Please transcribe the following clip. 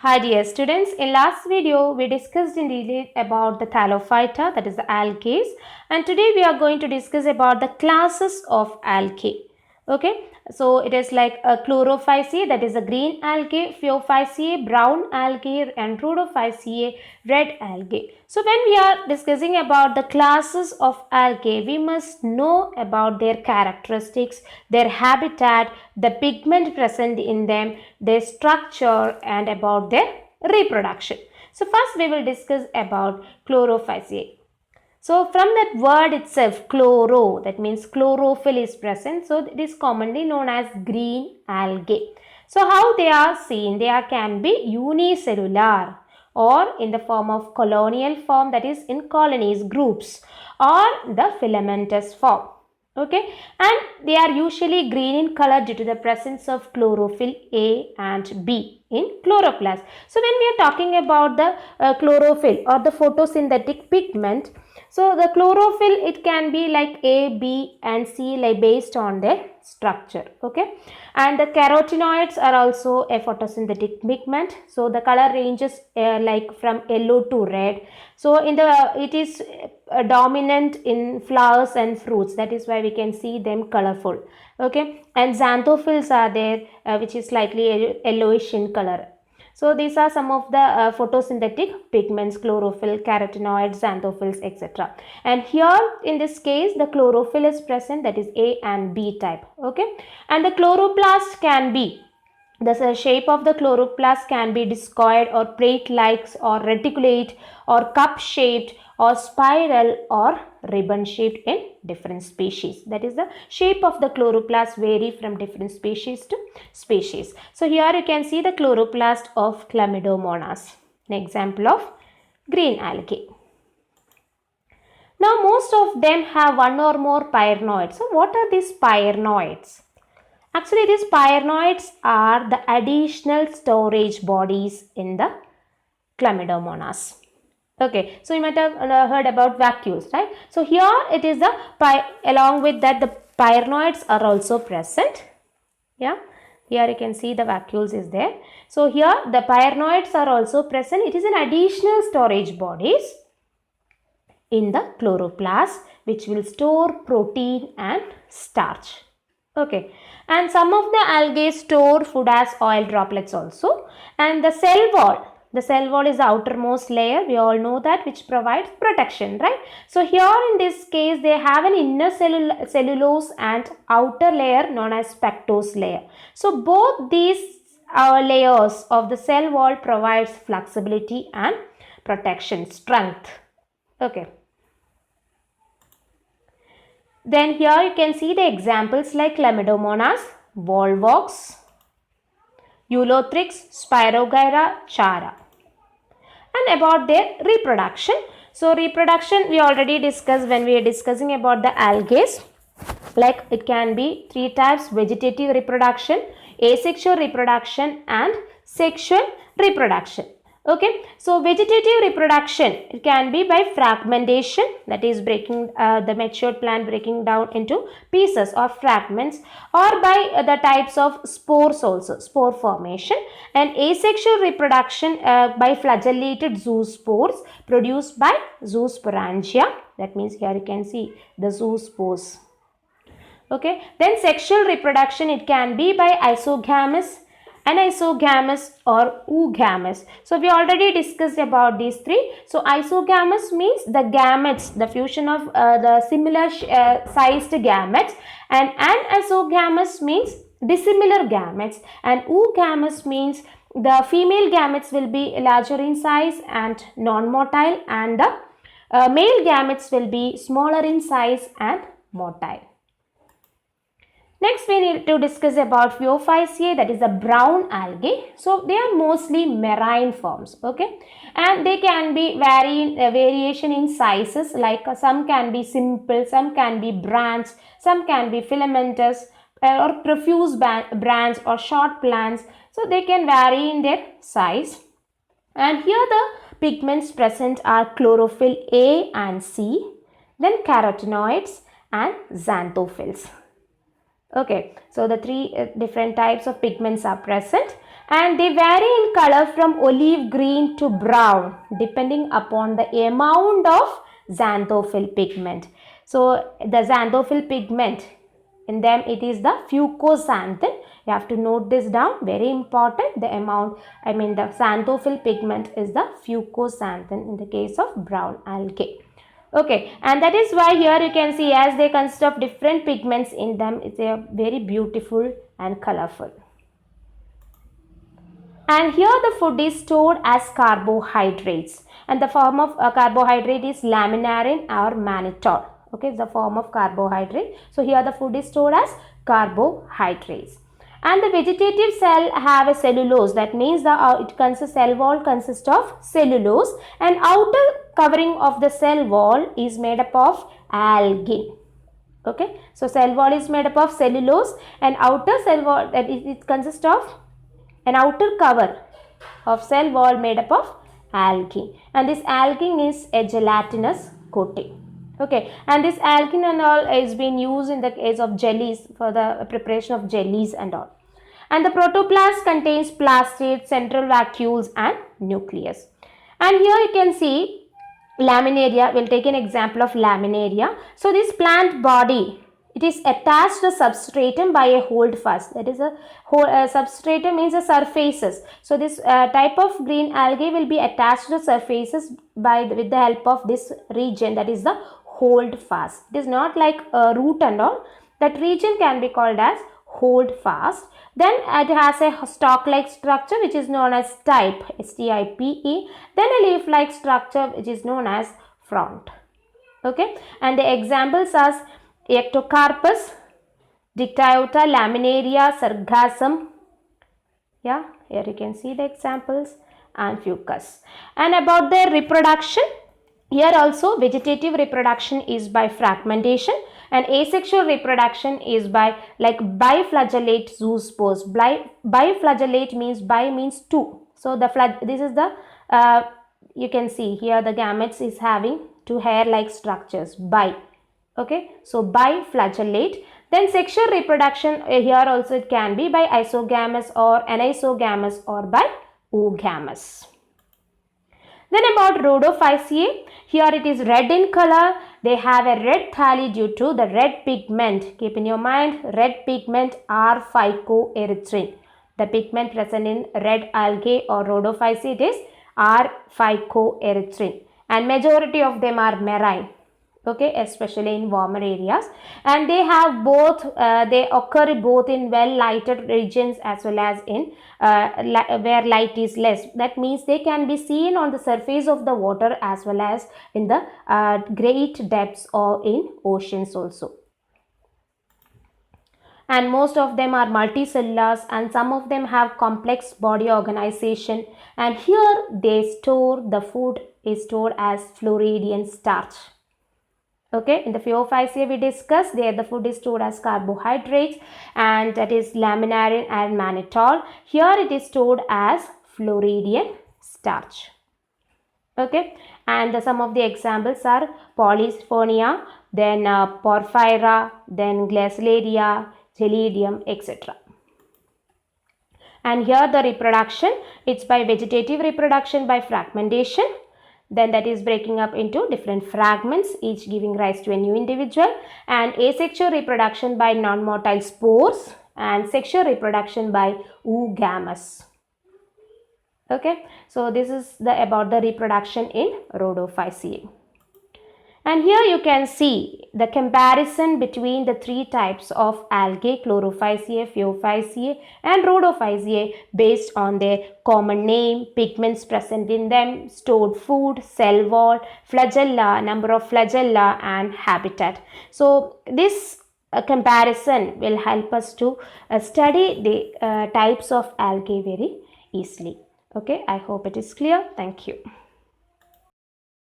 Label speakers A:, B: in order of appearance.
A: Hi dear students, in last video we discussed in detail about the thallophyta, that is the algae, and today we are going to discuss about the classes of algae. Okay, so it is like a chlorophyceae, that is a green algae, phaeophyceae, brown algae, and rhodophyceae, red algae. So when we are discussing about the classes of algae, we must know about their characteristics, their habitat, the pigment present in them, their structure, and about their reproduction. So first we will discuss about chlorophyceae. So from that word itself, chloro, that means chlorophyll is present. So it is commonly known as green algae. So how they are seen? They can be unicellular or in the form of colonial form, that is in colonies, groups, or the filamentous form. Okay, and they are usually green in color due to the presence of chlorophyll A and B in chloroplast. So when we are talking about the chlorophyll or the photosynthetic pigment, so the chlorophyll, it can be like A, B and C, like based on their structure. Okay, and the carotenoids are also a photosynthetic pigment. So the color ranges like from yellow to red. So in the it is dominant in flowers and fruits. That is why we can see them colorful. Okay, and xanthophylls are there, which is slightly yellowish in color. So these are some of the photosynthetic pigments: chlorophyll, carotenoids, xanthophylls, etc. And here in this case the chlorophyll is present, that is A and B type. Okay, and the chloroplast can be, the shape of the chloroplast can be discoid or plate-like or reticulate or cup-shaped or spiral or ribbon-shaped in different species. That is, the shape of the chloroplast vary from different species to species. So here you can see the chloroplast of Chlamydomonas, an example of green algae. Now most of them have one or more pyrenoids. So what are these pyrenoids? Actually, these pyrenoids are the additional storage bodies in the Chlamydomonas. Okay, so you might have heard about vacuoles, right? So here it is the along with that the pyrenoids are also present. Yeah, here you can see the vacuoles is there. So here the pyrenoids are also present. It is an additional storage bodies in the chloroplast which will store protein and starch. Okay, and some of the algae store food as oil droplets also. And the cell wall is the outermost layer, we all know that, which provides protection, right? So here in this case they have an inner cellulose and outer layer known as pectose layer. So both these layers of the cell wall provides flexibility and protection, strength. Okay. Then here you can see the examples like Chlamydomonas, Volvox, Eulothrix, Spirogyra, Chara. And about their reproduction. So reproduction we already discussed when we are discussing about the algae. Like it can be three types: vegetative reproduction, asexual reproduction and sexual reproduction. Okay, so vegetative reproduction, it can be by fragmentation, that is breaking the matured plant breaking down into pieces or fragments, or by the types of spores also, spore formation. And asexual reproduction by flagellated zoospores produced by zoosporangia. That means here you can see the zoospores. Okay, then sexual reproduction, it can be by isogamous, anisogamous or oogamous. So we already discussed about these three. So isogamous means the gametes, the fusion of the similar sized gametes, and anisogamous means dissimilar gametes, and oogamous means the female gametes will be larger in size and non-motile, and the male gametes will be smaller in size and motile. Next we need to discuss about Phaeophyceae, that is the brown algae. So they are mostly marine forms, okay, and they can be variation in sizes, like some can be simple, some can be branched, some can be filamentous or profuse branch or short plants. So they can vary in their size. And here the pigments present are chlorophyll A and C, then carotenoids and xanthophylls. Okay, so the three different types of pigments are present, and they vary in color from olive green to brown depending upon the amount of xanthophyll pigment. So the xanthophyll pigment in them, it is the fucoxanthin. You have to note this down, very important. The amount, the xanthophyll pigment is the fucoxanthin in the case of brown algae. Okay, and that is why here you can see, as they consist of different pigments in them, it's a very beautiful and colorful. And here the food is stored as carbohydrates, and the form of carbohydrate is laminarin or mannitol. Okay, it's the form of carbohydrate. So here the food is stored as carbohydrates. And the vegetative cell have a cellulose. That means cell wall consists of cellulose, and outer covering of the cell wall is made up of algae. Okay, so cell wall is made up of cellulose, and outer cell wall, it consists of an outer cover of cell wall made up of algae, and this algae is a gelatinous coating. Okay, and this algae and all is being used in the case of jellies, for the preparation of jellies and all. And the protoplast contains plastid, central vacuoles and nucleus. And here you can see laminaria. We'll take an example of laminaria. So this plant body, it is attached to substratum by a holdfast. That is substratum means the surfaces. So this type of green algae will be attached to surfaces with the help of this region, that is the holdfast. It is not like a root and all. That region can be called as holdfast. Then it has a stalk-like structure which is known as stipe, S-T-I-P-E. Then a leaf-like structure which is known as frond. Okay, and the examples are Ectocarpus, Dictyota, Laminaria, Sargassum. Yeah, here you can see the examples, and Fucus. And about their reproduction, here also vegetative reproduction is by fragmentation, and asexual reproduction is by biflagellate zoospores. Biflagellate means means two. So this is the you can see here the gametes is having two hair-like structures, Okay, so biflagellate. Then sexual reproduction, here also it can be by isogamous or anisogamous or by oogamous. Then about Rhodophyceae, here it is red in color. They have a red thalli due to the red pigment. Keep in your mind, red pigment R phycoerythrin. The pigment present in red algae or Rhodophyceae, it is R phycoerythrin, and majority of them are marine. Okay, especially in warmer areas, and they have both they occur both in well lighted regions as well as in where light is less. That means they can be seen on the surface of the water as well as in the great depths or in oceans also. And most of them are multicellulars, and some of them have complex body organization, and here they store the food is stored as Floridian starch. Okay, in the Phaeophyceae we discussed, there the food is stored as carbohydrates, and that is laminarin and mannitol. Here it is stored as Floridian starch. Okay, and some of the examples are Polysphonia, then Porphyra, then Glaciaria, Gelidium, etc. And here the reproduction, it's by vegetative reproduction by fragmentation. Then that is breaking up into different fragments, each giving rise to a new individual, and asexual reproduction by non-motile spores, and sexual reproduction by oogamous. Okay, so this is about the reproduction in Rhodophyceae. And here you can see the comparison between the three types of algae, Chlorophyceae, Phaeophyceae and Rhodophyceae, based on their common name, pigments present in them, stored food, cell wall, flagella, number of flagella and habitat. So this comparison will help us to study the types of algae very easily. Okay, I hope it is clear. Thank you.